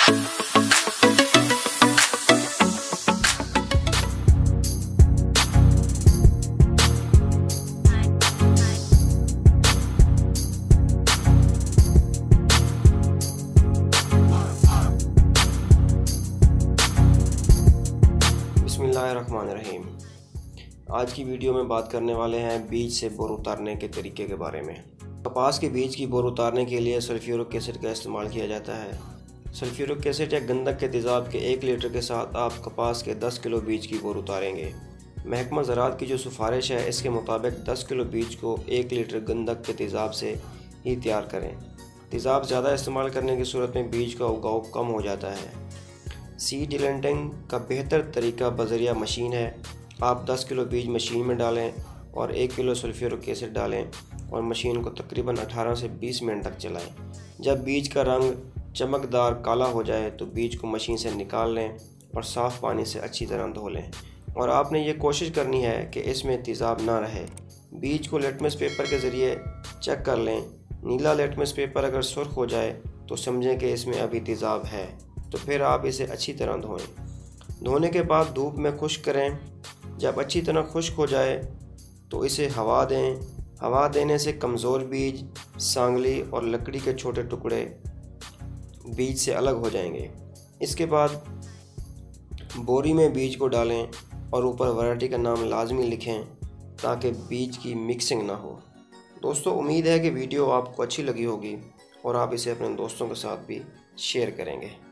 बिस्मिल्लाहिर्रहमानिर्रहीम। आज की वीडियो में बात करने वाले हैं बीज से बोर उतारने के तरीके के बारे में। कपास के बीज की बोर उतारने के लिए सल्फ्यूरिक एसिड का इस्तेमाल किया जाता है। सल्फ्यूरिक एसिड या गंधक के तेज़ाब के 1 लीटर के साथ आप कपास के 10 किलो बीज की बोर उतारेंगे। महकमा ज़राअत की जो सिफारिश है, इसके मुताबिक 10 किलो बीज को 1 लीटर गंधक के तेज़ाब से ही तैयार करें। तेज़ाब ज़्यादा इस्तेमाल करने की सूरत में बीज का उगाव कम हो जाता है। सीड ड्रिलिंग का बेहतर तरीका बज़रिया मशीन है। आप 10 किलो बीज मशीन में डालें और 1 किलो सल्फ्यूरिक एसिड डालें और मशीन को तकरीबन 18 से 20 मिनट तक चलाएं। जब बीज का रंग चमकदार काला हो जाए तो बीज को मशीन से निकाल लें और साफ़ पानी से अच्छी तरह धो लें। और आपने ये कोशिश करनी है कि इसमें तेज़ाब ना रहे। बीज को लिटमस पेपर के ज़रिए चेक कर लें। नीला लिटमस पेपर अगर सुर्ख हो जाए तो समझें कि इसमें अभी तेज़ाब है, तो फिर आप इसे अच्छी तरह धोएं। धोने के बाद धूप में खुश्क करें। जब अच्छी तरह खुश्क हो जाए तो इसे हवा दें। हवा देने से कमज़ोर बीज, सांगली और लकड़ी के छोटे टुकड़े बीज से अलग हो जाएंगे। इसके बाद बोरी में बीज को डालें और ऊपर वैरायटी का नाम लाजमी लिखें ताकि बीज की मिक्सिंग ना हो। दोस्तों, उम्मीद है कि वीडियो आपको अच्छी लगी होगी और आप इसे अपने दोस्तों के साथ भी शेयर करेंगे।